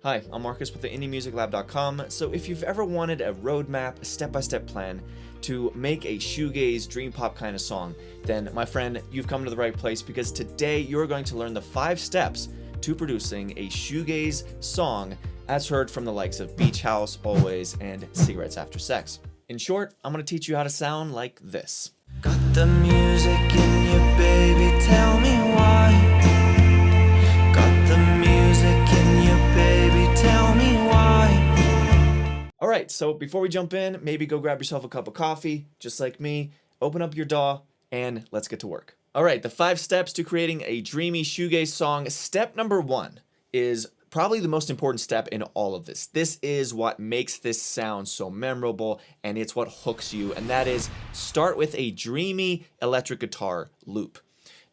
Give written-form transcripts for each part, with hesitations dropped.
Hi, I'm Marcus with the IndieMusicLab.com. So if you've ever wanted a roadmap, a step-by-step plan to make a shoegaze, dream pop kind of song, then my friend, you've come to the right place, because today you're going to learn the 5 steps to producing a shoegaze song as heard from the likes of Beach House, Alvvays, and Cigarettes After Sex. In short, I'm going to teach you how to sound like this. Got the music in you, baby, tell me why. Got the music in you, baby, tell me why. Alright, so before we jump in, maybe go grab yourself a cup of coffee, just like me, open up your DAW, and let's get to work. Alright, the 5 steps to creating a dreamy shoegaze song. Step number 1 is probably the most important step in all of this. This is what makes this sound so memorable, and it's what hooks you, and that is start with a dreamy electric guitar loop.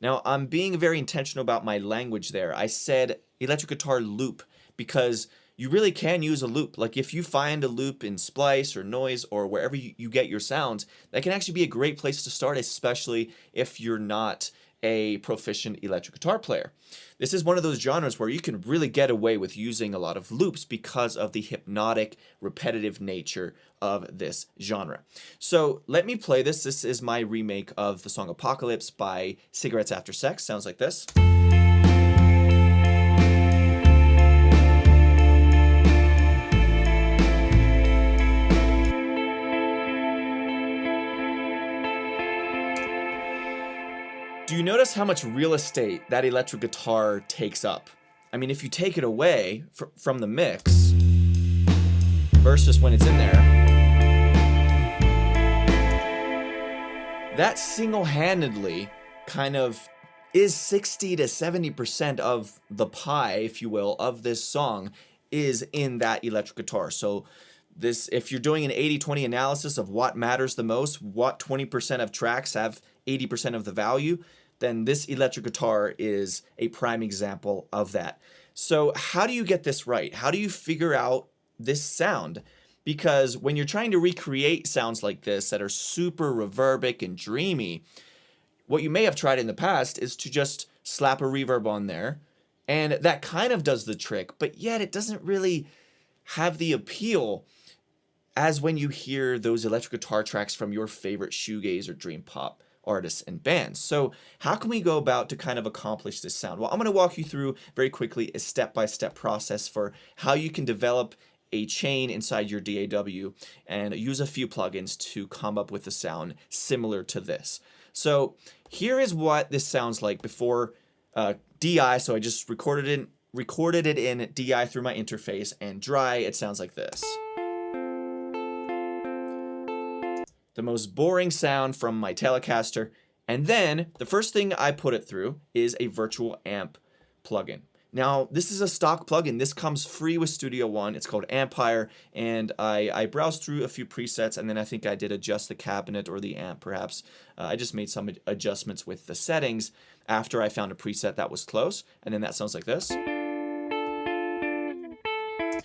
Now, I'm being very intentional about my language there. I said electric guitar loop because you really can use a loop. Like if you find a loop in Splice or Noise or wherever you get your sounds, that can actually be a great place to start, especially if you're not a proficient electric guitar player. This is one of those genres where you can really get away with using a lot of loops because of the hypnotic, repetitive nature of this genre. So let me play this. This is my remake of the song Apocalypse by Cigarettes After Sex. Sounds like this. Do you notice how much real estate that electric guitar takes up? I mean, if you take it away from the mix versus when it's in there, that single-handedly kind of is 60 to 70% of the pie, if you will, of this song is in that electric guitar. So this, if you're doing an 80-20 analysis of what matters the most, what 20% of tracks have 80% of the value, then this electric guitar is a prime example of that. So how do you get this right? How do you figure out this sound? Because when you're trying to recreate sounds like this that are super reverbic and dreamy, what you may have tried in the past is to just slap a reverb on there, and that kind of does the trick, but yet it doesn't really have the appeal as when you hear those electric guitar tracks from your favorite shoegaze or dream pop artists and bands. So how can we go about to kind of accomplish this sound? Well, I'm going to walk you through very quickly a step-by-step process for how you can develop a chain inside your DAW and use a few plugins to come up with a sound similar to this. So here is what this sounds like before DI. So I just recorded it in DI through my interface, and dry, it sounds like this. The most boring sound from my Telecaster. And then the first thing I put it through is a virtual amp plugin. Now, this is a stock plugin. This comes free with Studio One. It's called Empire, and I browsed through a few presets, and then I think I did adjust the cabinet or the amp, perhaps. I just made some adjustments with the settings after I found a preset that was close, and then that sounds like this.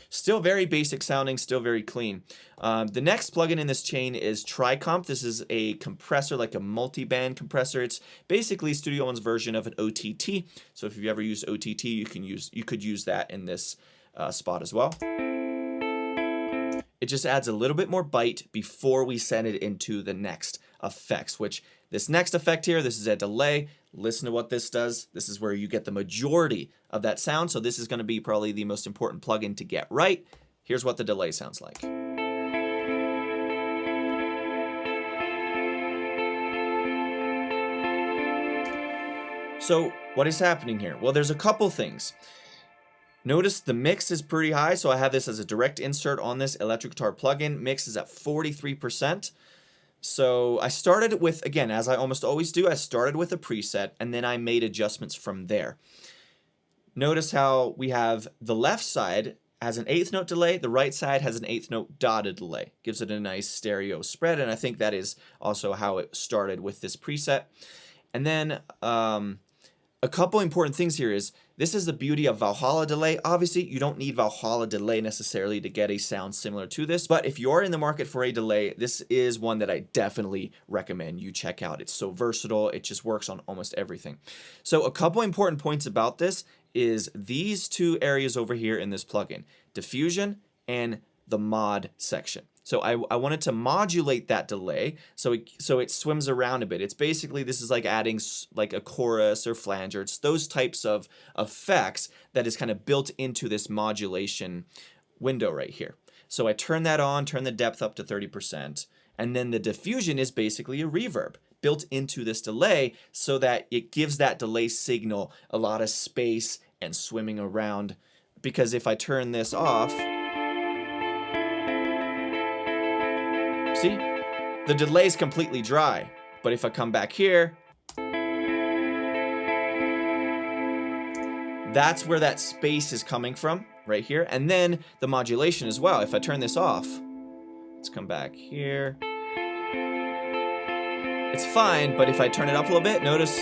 Still very basic sounding, still very clean. The next plugin in this chain is Tricomp. This is a compressor, like a multi-band compressor. It's basically Studio One's version of an OTT. So if you've ever used OTT, you could use that in this spot as well. It just adds a little bit more bite before we send it into the next effects, which this next effect here, this is a delay. Listen to what this does. This is where you get the majority of that sound. So this is going to be probably the most important plugin to get right. Here's what the delay sounds like. So what is happening here? Well, there's a couple things. Notice the mix is pretty high, so I have this as a direct insert on this electric guitar plugin. Mix is at 43%. So I started with, again, as I almost always do, I started with a preset, and then I made adjustments from there. Notice how we have the left side has an 1/8 note delay, the right side has an 1/8 note dotted delay. Gives it a nice stereo spread, and I think that is also how it started with this preset. And then a couple important things here is, this is the beauty of Valhalla delay. Obviously, you don't need Valhalla delay necessarily to get a sound similar to this, but if you're in the market for a delay, this is one that I definitely recommend you check out. It's so versatile, it just works on almost everything. So a couple important points about this is these two areas over here in this plugin, diffusion and the mod section. So I wanted to modulate that delay so it swims around a bit. It's basically, this is like adding like a chorus or flanger. It's those types of effects that is kind of built into this modulation window right here. So I turn that on, turn the depth up to 30%, and then the diffusion is basically a reverb built into this delay so that it gives that delay signal a lot of space and swimming around. Because if I turn this off, see, the delay is completely dry. But if I come back here, that's where that space is coming from, right here. And then the modulation as well. If I turn this off, let's come back here. It's fine, but if I turn it up a little bit, notice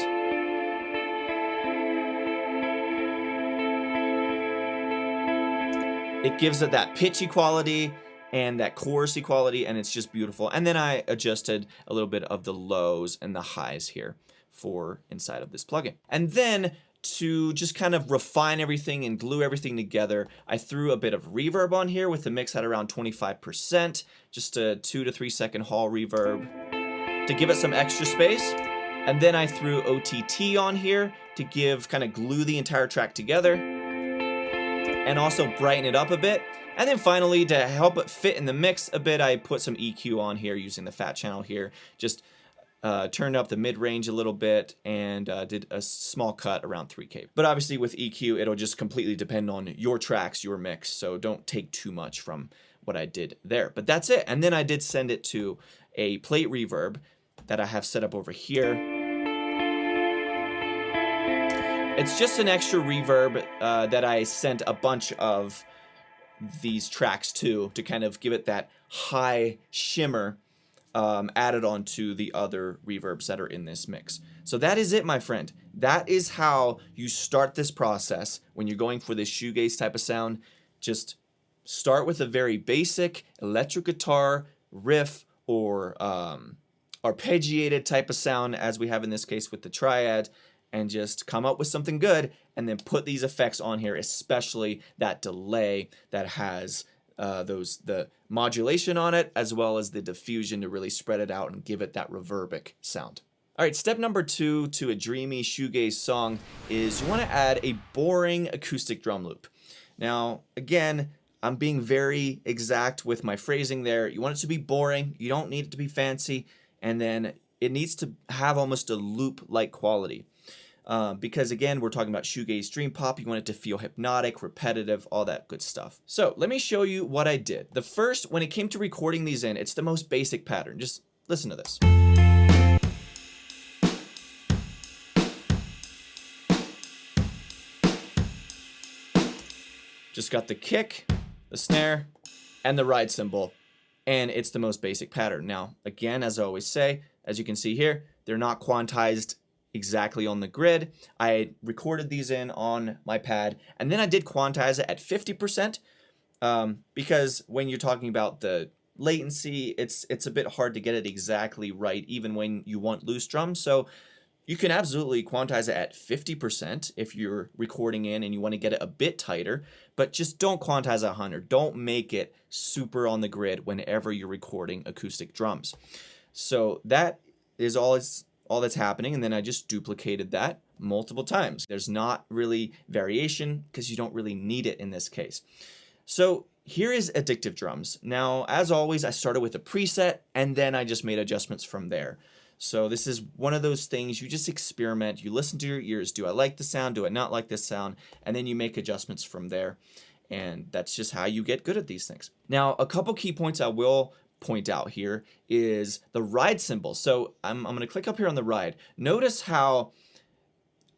it gives it that pitchy quality and that chorusy quality, and it's just beautiful. And then I adjusted a little bit of the lows and the highs here for inside of this plugin. And then to just kind of refine everything and glue everything together, I threw a bit of reverb on here with the mix at around 25%, just a 2 to 3 second hall reverb to give it some extra space. And then I threw OTT on here to kind of glue the entire track together and also brighten it up a bit. And then finally, to help it fit in the mix a bit, I put some EQ on here using the fat channel here. Just turned up the mid-range a little bit and did a small cut around 3K. But obviously with EQ, it'll just completely depend on your tracks, your mix, so don't take too much from what I did there. But that's it. And then I did send it to a plate reverb that I have set up over here. It's just an extra reverb that I sent a bunch of these tracks to kind of give it that high shimmer added onto the other reverbs that are in this mix. So that is it, my friend. That is how you start this process when you're going for this shoegaze type of sound. Just start with a very basic electric guitar riff or arpeggiated type of sound, as we have in this case with the triad, and just come up with something good and then put these effects on here, especially that delay that has the modulation on it, as well as the diffusion to really spread it out and give it that reverbic sound. All right, step number 2 to a dreamy shoegaze song is you want to add a boring acoustic drum loop. Now, again, I'm being very exact with my phrasing there. You want it to be boring. You don't need it to be fancy. And then it needs to have almost a loop-like quality. Because again, we're talking about shoegaze dream pop. You want it to feel hypnotic, repetitive, all that good stuff. So let me show you what I did. The first, when it came to recording these in, it's the most basic pattern. Just listen to this. Just got the kick, the snare, and the ride cymbal. And it's the most basic pattern. Now, again, as I always say, as you can see here, they're not quantized exactly on the grid. I recorded these in on my pad, and then I did quantize it at 50%, because when you're talking about the latency, it's a bit hard to get it exactly right, even when you want loose drums. So you can absolutely quantize it at 50% if you're recording in and you want to get it a bit tighter, but just don't quantize at 100. Don't make it super on the grid whenever you're recording acoustic drums. So that is all that's happening, and then I just duplicated that multiple times. There's not really variation because you don't really need it in this case. So here is Addictive Drums. Now, as always, I started with a preset and then I just made adjustments from there. So this is one of those things you just experiment, you listen to your ears. Do I like the sound? Do I not like this sound? And then you make adjustments from there. And that's just how you get good at these things. Now, a couple key points I will point out here is the ride cymbal. So I'm going to click up here on the ride. Notice how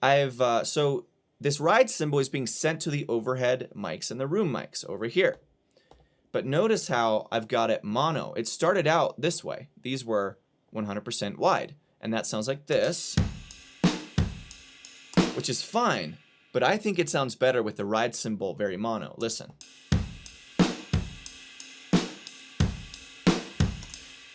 so this ride cymbal is being sent to the overhead mics and the room mics over here. But notice how I've got it mono. It started out this way. These were 100% wide. And that sounds like this, which is fine. But I think it sounds better with the ride cymbal very mono. Listen.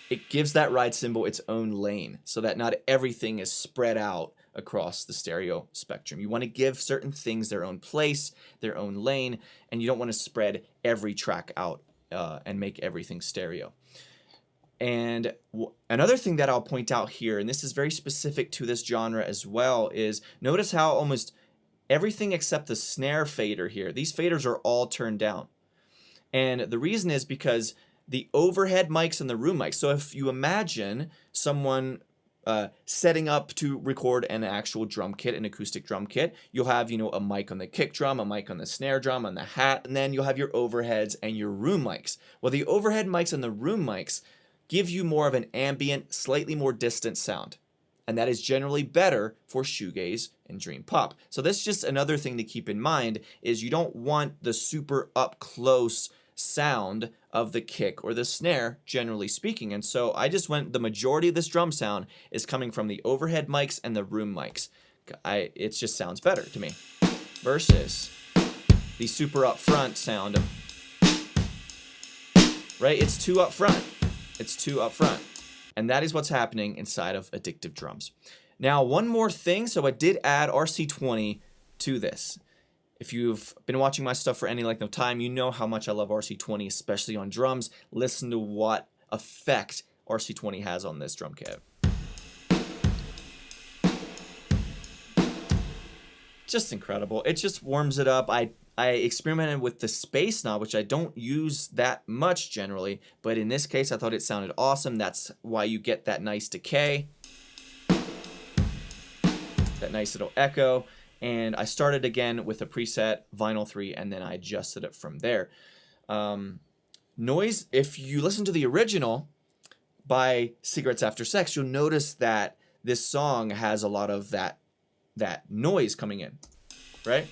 It gives that ride cymbal its own lane so that not everything is spread out across the stereo spectrum. You want to give certain things their own place, their own lane, and you don't want to spread every track out and make everything stereo. And another thing that I'll point out here, and this is very specific to this genre as well, is notice how almost everything except the snare fader here, these faders are all turned down. And the reason is because the overhead mics and the room mics. So if you imagine someone setting up to record an actual drum kit, an acoustic drum kit, you'll have, a mic on the kick drum, a mic on the snare drum, on the hat, and then you'll have your overheads and your room mics. Well, the overhead mics and the room mics give you more of an ambient, slightly more distant sound. And that is generally better for shoegaze and dream pop. So that's just another thing to keep in mind, is you don't want the super up close sound of the kick or the snare, generally speaking. And so I just went, the majority of this drum sound is coming from the overhead mics and the room mics. It just sounds better to me. Versus the super up front sound. Right? It's too up front. It's too up front. And that is what's happening inside of Addictive Drums. Now, one more thing. So I did add RC20 to this. If you've been watching my stuff for any length of time, you know how much I love RC20, especially on drums. Listen to what effect RC20 has on this drum kit. Just incredible. It just warms it up. I experimented with the space knob, which I don't use that much generally, but in this case I thought it sounded awesome. That's why you get that nice decay, that nice little echo. And I started again with a preset Vinyl 3, and then I adjusted it from there. Noise, if you listen to the original by Cigarettes After Sex, you'll notice that this song has a lot of that noise coming in, right?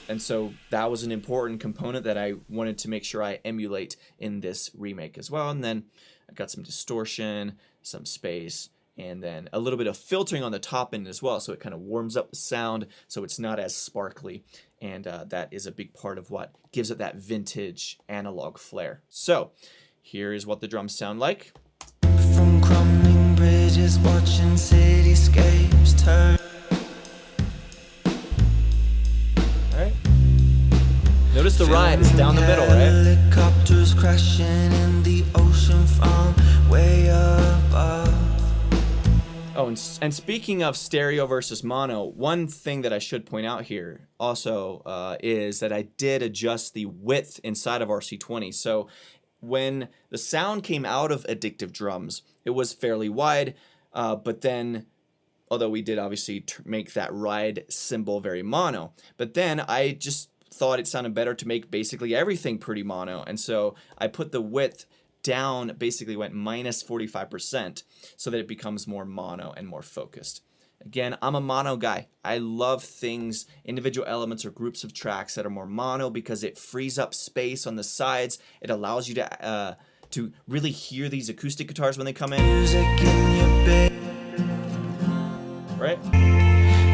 And so that was an important component that I wanted to make sure I emulate in this remake as well. And then I got some distortion, some space, and then a little bit of filtering on the top end as well, so it kind of warms up the sound so it's not as sparkly. And that is a big part of what gives it that vintage analog flair. So here is what the drums sound like. From crumbling bridges, watching cityscapes turn. Notice the ride is down the middle, right? Helicopters crashing in the ocean from way above. Oh, and speaking of stereo versus mono, one thing that I should point out here also is that I did adjust the width inside of RC20. So when the sound came out of Addictive Drums, it was fairly wide, but then, although we did obviously make that ride cymbal very mono, but then I just thought it sounded better to make basically everything pretty mono, and so I put the width down, basically went minus 45%, so that it becomes more mono and more focused. Again, I'm a mono guy. I love things, individual elements or groups of tracks that are more mono, because it frees up space on the sides. It allows you to really hear these acoustic guitars when they come in. Music in your bed. Right?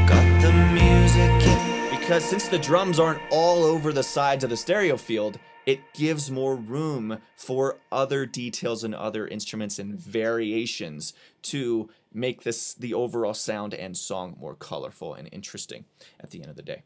Got the music in. Because since the drums aren't all over the sides of the stereo field, it gives more room for other details and other instruments and variations to make the overall sound and song more colorful and interesting at the end of the day.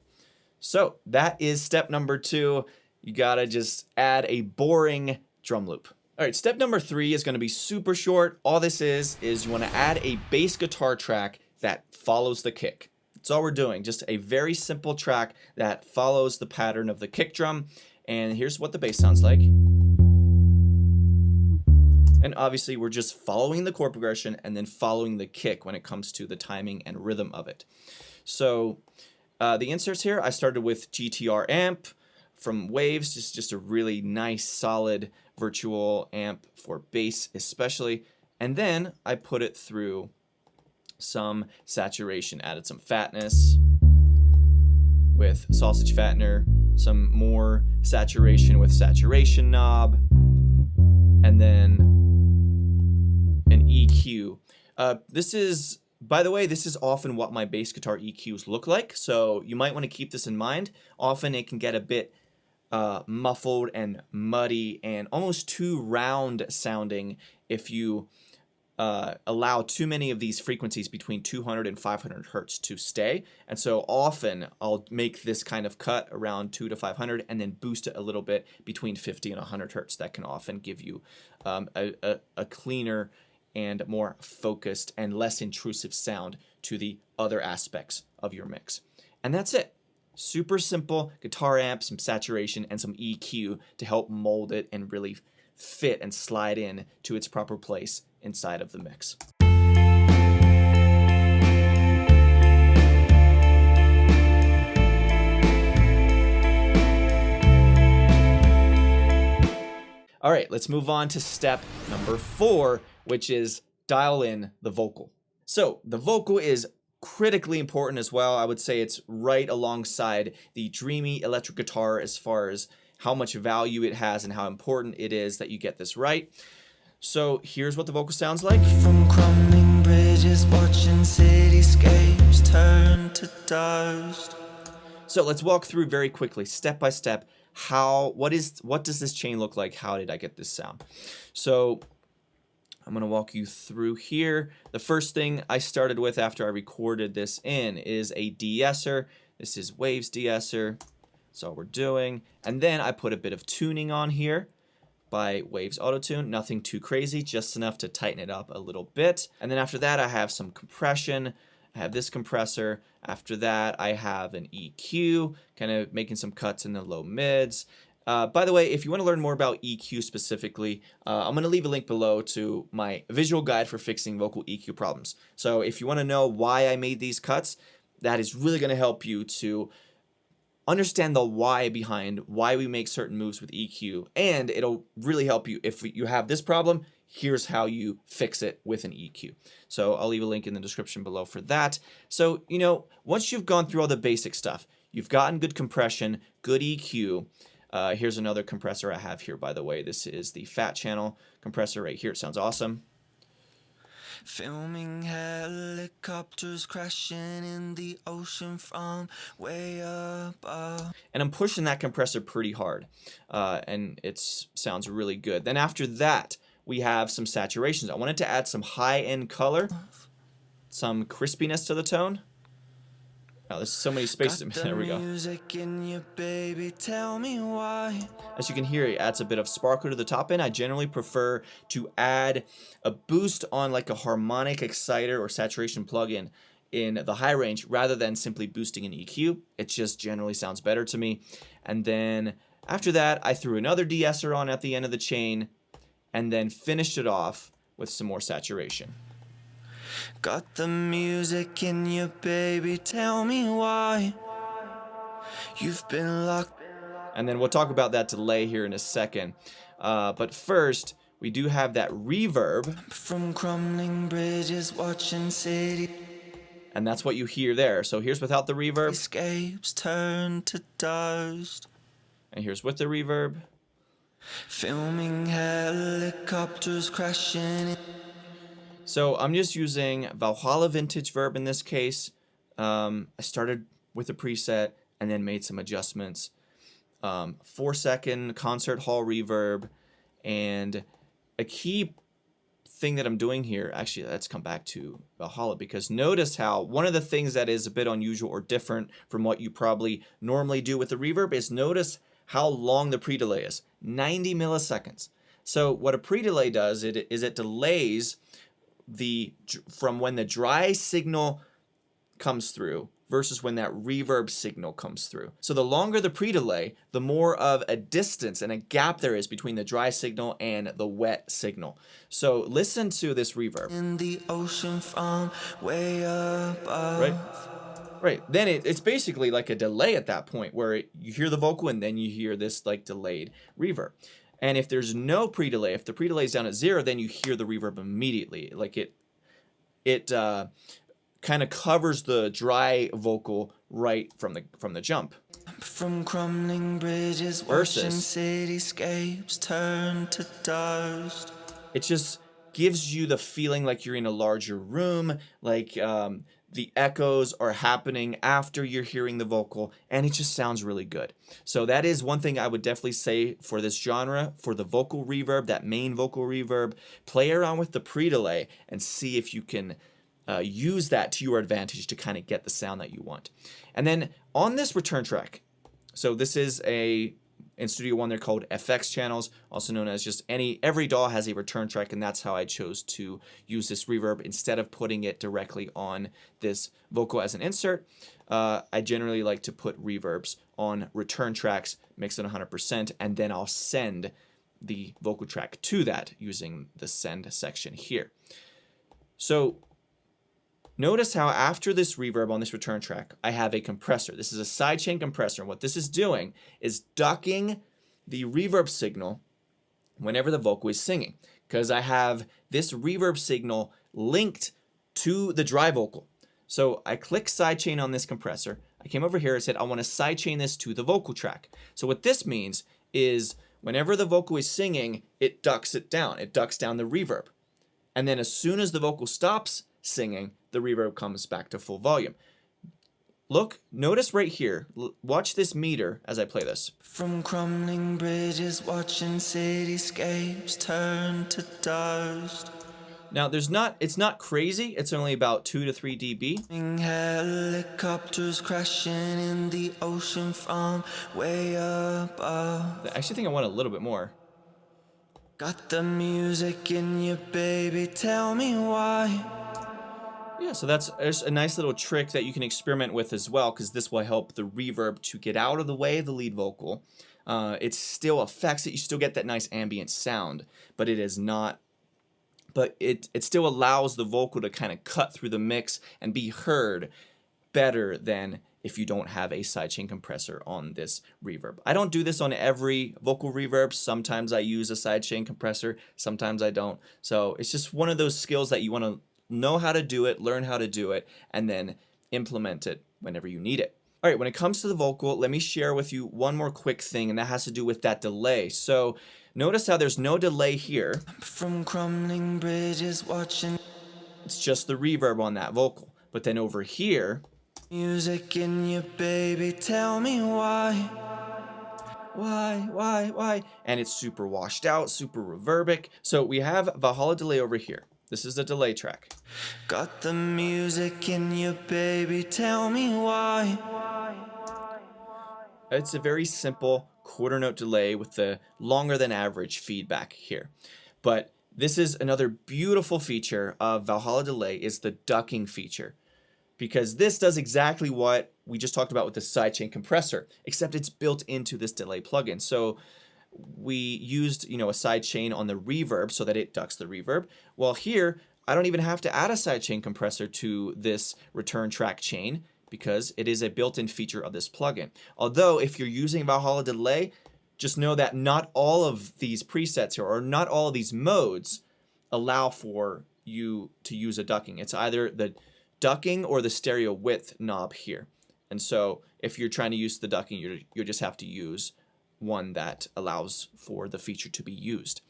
So that is step number 2. You gotta just add a boring drum loop. All right, step number 3 is gonna be super short. All this is you wanna add a bass guitar track that follows the kick. That's all we're doing, just a very simple track that follows the pattern of the kick drum. And here's what the bass sounds like. And obviously we're just following the chord progression and then following the kick when it comes to the timing and rhythm of it. So the inserts here, I started with GTR amp from Waves, just a really nice solid virtual amp for bass especially. And then I put it through some saturation, added some fatness with sausage fattener, some more saturation with saturation knob, and then an EQ. This is, by the way, this is often what my bass guitar EQs look like, so you might want to keep this in mind. Often it can get a bit muffled and muddy and almost too round sounding if you allow too many of these frequencies between 200 and 500 hertz to stay. And so often I'll make this kind of cut around 2 to 500 and then boost it a little bit between 50 and 100 hertz. That can often give you a cleaner and more focused and less intrusive sound to the other aspects of your mix. And that's it. Super simple guitar amp, some saturation, and some EQ to help mold it and really fit and slide in to its proper place inside of the mix. All right, let's move on to step number 4, which is dial in the vocal. So the vocal is critically important as well. I would say it's right alongside the Dreamy electric guitar as far as how much value it has and how important it is that you get this right. So here's what the vocal sounds like. From crumbling bridges, watching cityscapes turn to dust. So let's walk through very quickly, step by step, what does this chain look like? How did I get this sound? So I'm going to walk you through here. The first thing I started with after I recorded this in is a de-esser. This is Waves de-esser. That's all we're doing. And then I put a bit of tuning on here by Waves Auto-Tune. Nothing too crazy, just enough to tighten it up a little bit. And then after that, I have some compression. I have this compressor. After that, I have an EQ, kind of making some cuts in the low mids. By the way, if you want to learn more about EQ specifically, I'm going to leave a link below to my visual guide for fixing vocal EQ problems. So if you want to know why I made these cuts, that is really going to help you to understand the why behind why we make certain moves with EQ, and it'll really help you if you have this problem. Here's how you fix it with an EQ. So I'll leave a link in the description below for that. So, once you've gone through all the basic stuff, you've gotten good compression, good EQ. Here's another compressor I have here, by the way. This is the fat channel compressor right here. It sounds awesome. Filming helicopters crashing in the ocean from way above. And I'm pushing that compressor pretty hard, and it sounds really good. Then after that, we have some saturations. I wanted to add some high-end color, some crispiness to the tone. Oh, there's so many spaces. There we go. Music in you, baby, tell me why. As you can hear, it adds a bit of sparkle to the top end. I generally prefer to add a boost on like a harmonic exciter or saturation plugin in the high range rather than simply boosting an EQ. It just generally sounds better to me. And then after that, I threw another de-esser on at the end of the chain and then finished it off with some more saturation. Got the music in you, baby, tell me why. You've been locked. And then we'll talk about that delay here in a second. But first, we do have that reverb. From crumbling bridges, watching city. And that's what you hear there. So here's without the reverb. Escapes turn to dust. And here's with the reverb. Filming helicopters crashing in. So I'm just using Valhalla Vintage Verb in this case. I started with a preset and then made some adjustments. 4-second concert hall reverb. And a key thing that I'm doing here, actually, let's come back to Valhalla, because notice how one of the things that is a bit unusual or different from what you probably normally do with the reverb is notice how long the pre-delay is. 90 milliseconds. So what a pre-delay does is it delays from when the dry signal comes through versus when that reverb signal comes through. So the longer the pre-delay, the more of a distance and a gap there is between the dry signal and the wet signal. So listen to this reverb. In the ocean from way above. Right. Then it's basically like a delay at that point where you hear the vocal and then you hear this like delayed reverb. And if there's no pre-delay, if the pre-delay is down at 0, then you hear the reverb immediately. Like it kind of covers the dry vocal right from the jump. From crumbling bridges, watching cityscapes turn to dust. It just gives you the feeling like you're in a larger room, like the echoes are happening after you're hearing the vocal, and it just sounds really good. So that is one thing I would definitely say for this genre, for the vocal reverb, that main vocal reverb. Play around with the pre-delay and see if you can use that to your advantage to kind of get the sound that you want. And then on this return track, so this is in Studio One, they're called FX channels, also known as just every DAW has a return track, and that's how I chose to use this reverb instead of putting it directly on this vocal as an insert. I generally like to put reverbs on return tracks, mix it 100%, and then I'll send the vocal track to that using the send section here. So notice how after this reverb on this return track, I have a compressor. This is a sidechain compressor. And what this is doing is ducking the reverb signal whenever the vocal is singing, because I have this reverb signal linked to the dry vocal. So I click sidechain on this compressor. I came over here and said I want to sidechain this to the vocal track. So what this means is whenever the vocal is singing, it ducks it down. It ducks down the reverb. And then as soon as the vocal stops singing, the reverb comes back to full volume. Look, notice right here, watch this meter as I play this. From crumbling bridges, watching cityscapes turn to dust. Now it's not crazy, it's only about 2 to 3 dB. Helicopters crashing in the ocean from way above. I actually think I want a little bit more. Got the music in you, baby, tell me why. Yeah, so that's a nice little trick that you can experiment with as well, because this will help the reverb to get out of the way of the lead vocal. It still affects it. You still get that nice ambient sound, but it is not. But it still allows the vocal to kind of cut through the mix and be heard better than if you don't have a sidechain compressor on this reverb. I don't do this on every vocal reverb. Sometimes I use a sidechain compressor, sometimes I don't. So it's just one of those skills that you want to know how to do it, learn how to do it, and then implement it whenever you need it. All right, when it comes to the vocal, let me share with you one more quick thing, and that has to do with that delay. So notice how there's no delay here. From crumbling bridges, watching. It's just the reverb on that vocal. But then over here, Music in you, baby, tell me why. Why? And it's super washed out, super reverbic. So we have Valhalla delay over here. This is the delay track. Got the music in you, baby, tell me why. It's a very simple quarter note delay with the longer than average feedback here. But this is another beautiful feature of Valhalla delay, is the ducking feature. Because this does exactly what we just talked about with the sidechain compressor, except it's built into this delay plugin. So we used, a sidechain on the reverb so that it ducks the reverb. Well, here, I don't even have to add a sidechain compressor to this return track chain because it is a built-in feature of this plugin. Although, if you're using Valhalla delay, just know that not all of these presets here, or not all of these modes, allow for you to use a ducking. It's either the ducking or the stereo width knob here. And so if you're trying to use the ducking, you just have to use one that allows for the feature to be used.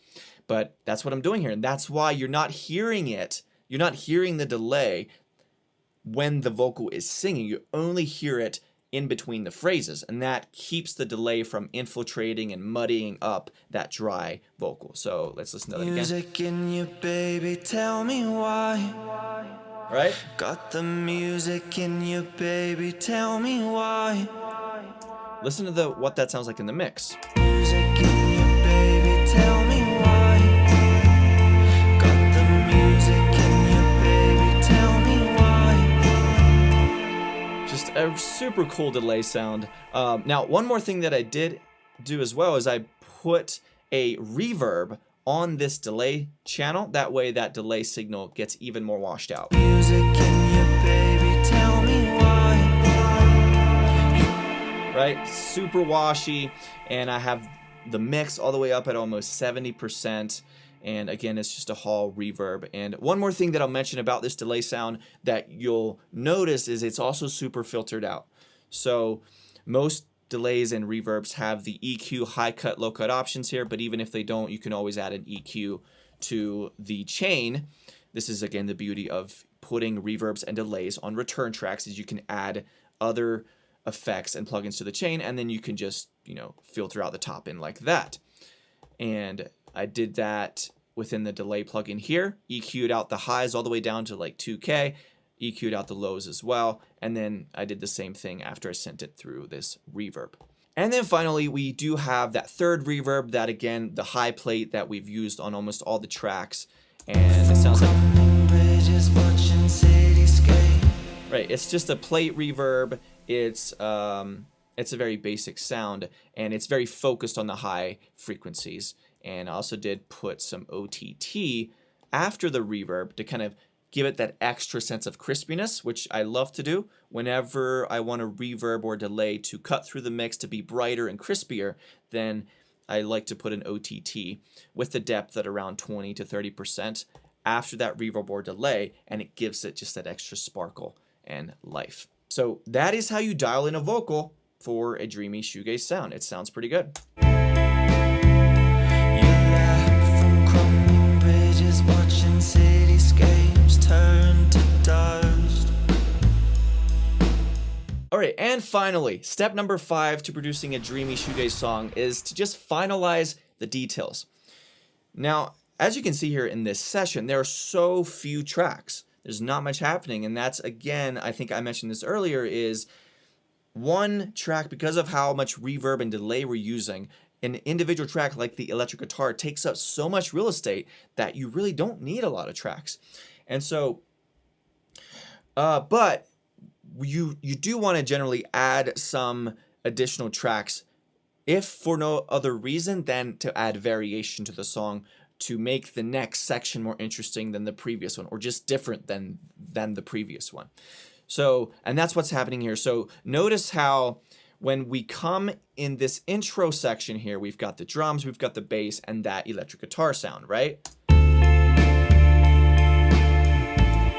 But that's what I'm doing here, and that's why you're not hearing it. You're not hearing the delay when the vocal is singing. You only hear it in between the phrases, and that keeps the delay from infiltrating and muddying up that dry vocal. So let's listen to that again. Music in you, baby, tell me why. Right? Got the music in you, baby, tell me why. Listen to what that sounds like in the mix. Music in you, baby, tell me why. Got the music in you, baby, tell me why. Just a super cool delay sound. Now, one more thing that I did do as well is I put a reverb on this delay channel. That way that delay signal gets even more washed out. Music in you, baby, tell me why. Right? Super washy, and I have the mix all the way up at almost 70%. And again, it's just a hall reverb. And one more thing that I'll mention about this delay sound that you'll notice is it's also super filtered out. So most delays and reverbs have the EQ high cut, low cut options here, but even if they don't, you can always add an EQ to the chain. This is again the beauty of putting reverbs and delays on return tracks is you can add other effects and plugins to the chain, and then you can just, you know, filter out the top end like that. And I did that within the delay plugin here, EQ'd out the highs all the way down to like 2K, EQ'd out the lows as well, and then I did the same thing after I sent it through this reverb. And then finally, we do have that third reverb, that again, the high plate that we've used on almost all the tracks, and it sounds like... Right, it's just a plate reverb. It's a very basic sound, and it's very focused on the high frequencies. And I also did put some OTT after the reverb to kind of give it that extra sense of crispiness, which I love to do. Whenever I want a reverb or delay to cut through the mix to be brighter and crispier, then I like to put an OTT with the depth at around 20 to 30% after that reverb or delay, and it gives it just that extra sparkle and life. So that is how you dial in a vocal for a dreamy shoegaze sound. It sounds pretty good. All right, and finally, step number 5 to producing a dreamy shoegaze song is to just finalize the details. Now, as you can see here in this session, there are so few tracks. There's not much happening, and that's, again, I think I mentioned this earlier, is one track, because of how much reverb and delay we're using, an individual track like the electric guitar takes up so much real estate that you really don't need a lot of tracks. And so, but you do want to generally add some additional tracks, if for no other reason than to add variation to the song, to make the next section more interesting than the previous one, or just different than the previous one. So, and that's what's happening here. So notice how when we come in this intro section here, we've got the drums, we've got the bass, and that electric guitar sound, right?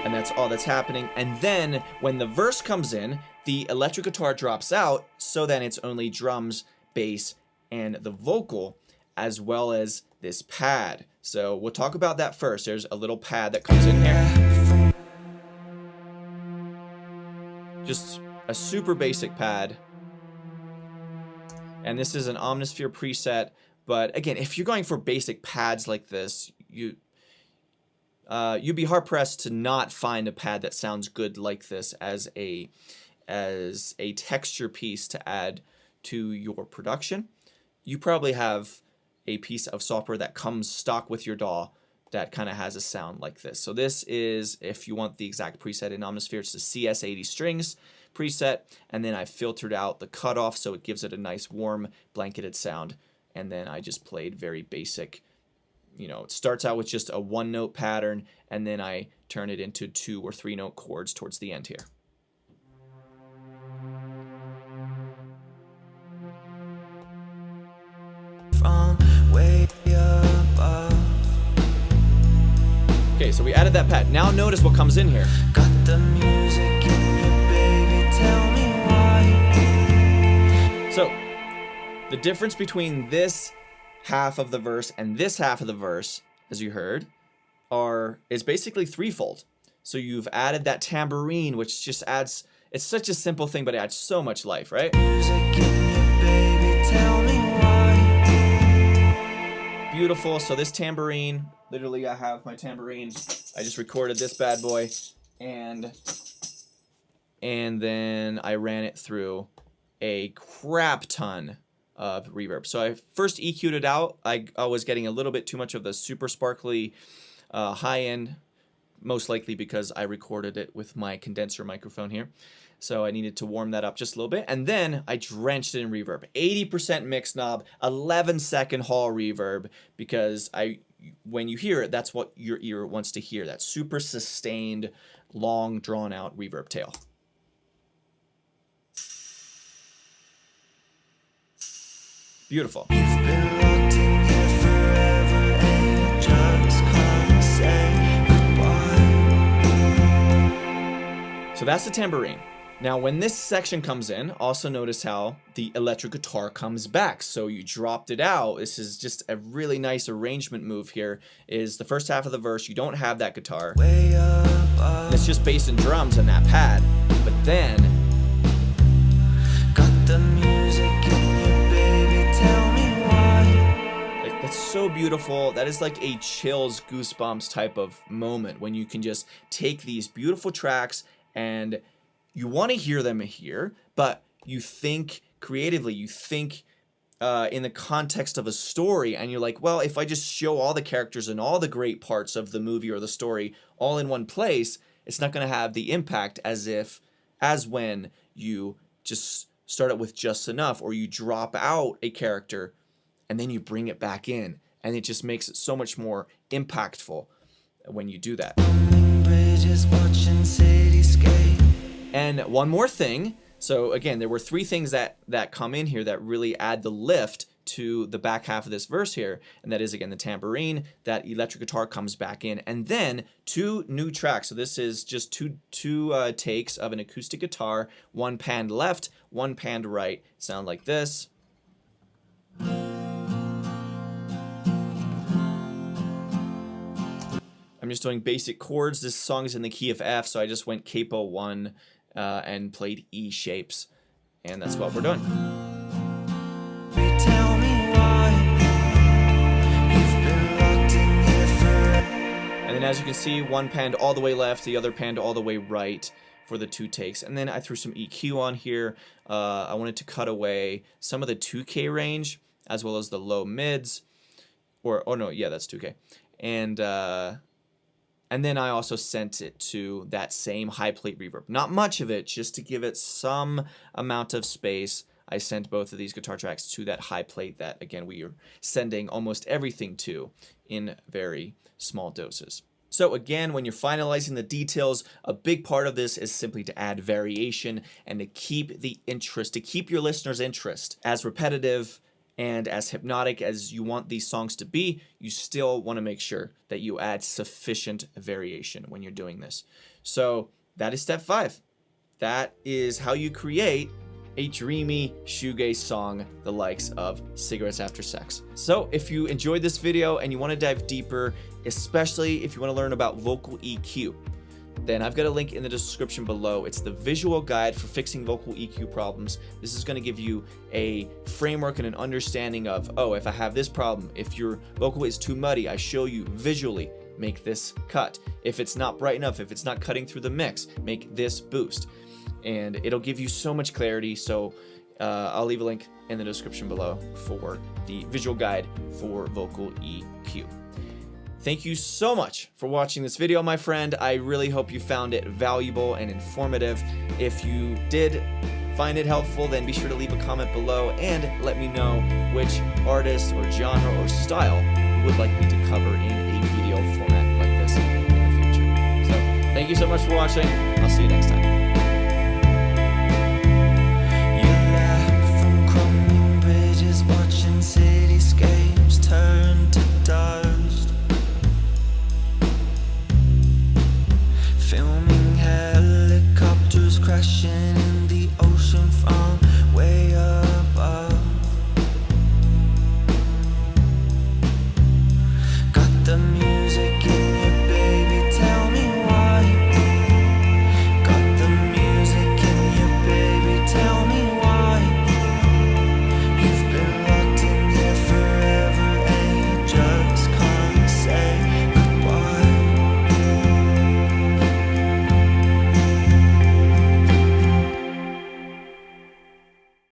And that's all that's happening. And then when the verse comes in, the electric guitar drops out, so then it's only drums, bass, and the vocal, as well as this pad. So we'll talk about that first. There's a little pad that comes in here. Just a super basic pad. And this is an Omnisphere preset. But again, if you're going for basic pads like this, you'd be hard pressed to not find a pad that sounds good like this as a texture piece to add to your production. You probably have a piece of software that comes stock with your DAW that kind of has a sound like this. So this is, if you want the exact preset in Omnisphere, it's the CS80 strings preset, and then I filtered out the cutoff so it gives it a nice warm blanketed sound, and then I just played very basic, you know, it starts out with just a 1-note pattern, and then I turn it into 2 or 3 note chords towards the end here. Okay, so we added that pad. Now notice what comes in here. Got the music in you, baby, tell me why. So, the difference between this half of the verse and this half of the verse, as you heard, is basically threefold. So you've added that tambourine, which just adds, it's such a simple thing, but it adds so much life, right? Music in you, baby, tell me why. Beautiful. So this tambourine, literally I have my tambourine. I just recorded this bad boy, and then I ran it through a crap ton of reverb. So I first EQ'd it out. I was getting a little bit too much of the super sparkly high end, most likely because I recorded it with my condenser microphone here. So I needed to warm that up just a little bit. And then I drenched it in reverb. 80% mix knob, 11-second hall reverb, because when you hear it, that's what your ear wants to hear, that super sustained, long, drawn-out reverb tail. Beautiful. You've been locked in here forever, and you just can't say goodbye. So that's the tambourine. Now, when this section comes in, also notice how the electric guitar comes back. So you dropped it out. This is just a really nice arrangement move here. Is the first half of the verse, you don't have that guitar. Way up It's just bass and drums and that pad. But then got the music in you, baby, tell me why. like, that's so beautiful. That is like a chills, goosebumps type of moment when you can just take these beautiful tracks and you want to hear them here, but you think creatively, you think in the context of a story, and you're like, well, if I just show all the characters and all the great parts of the movie or the story all in one place, it's not going to have the impact as when you just start it with just enough, or you drop out a character and then you bring it back in, and it just makes it so much more impactful when you do that. Bridges, watching cityscape. And one more thing. So again, there were three things that come in here that really add the lift to the back half of this verse here. And that is, again, the tambourine, that electric guitar comes back in, and then two new tracks. So this is just two takes of an acoustic guitar, one panned left, one panned right. Sound like this. I'm just doing basic chords. This song is in the key of F, so I just went capo 1 and played E shapes, and that's what we're doing. Tell me why you've been locked in here forever. And then as you can see, one panned all the way left, the other panned all the way right for the two takes. And then I threw some EQ on here. I wanted to cut away some of the 2K range as well as the low mids, oh no, yeah, that's 2K. And then I also sent it to that same high plate reverb. Not much of it, just to give it some amount of space. I sent both of these guitar tracks to that high plate that, again, we are sending almost everything to in very small doses. So again, when you're finalizing the details, a big part of this is simply to add variation and to keep the interest, to keep your listener's interest as repetitive and as hypnotic as you want these songs to be. You still want to make sure that you add sufficient variation when you're doing this. So that is step 5. That is how you create a dreamy shoegaze song, the likes of Cigarettes After Sex. So if you enjoyed this video and you want to dive deeper, especially if you want to learn about vocal EQ, then I've got a link in the description below. It's the visual guide for fixing vocal EQ problems. This is going to give you a framework and an understanding of, oh, if I have this problem, if your vocal is too muddy, I show you visually, make this cut. If it's not bright enough, if it's not cutting through the mix, make this boost. And it'll give you so much clarity. So I'll leave a link in the description below for the visual guide for vocal EQ. Thank you so much for watching this video, my friend. I really hope you found it valuable and informative. If you did find it helpful, then be sure to leave a comment below and let me know which artist or genre or style you would like me to cover in a video format like this in the future. So thank you so much for watching. I'll see you next time. Watching cityscapes turn to dust, filming helicopters crashing in the ocean from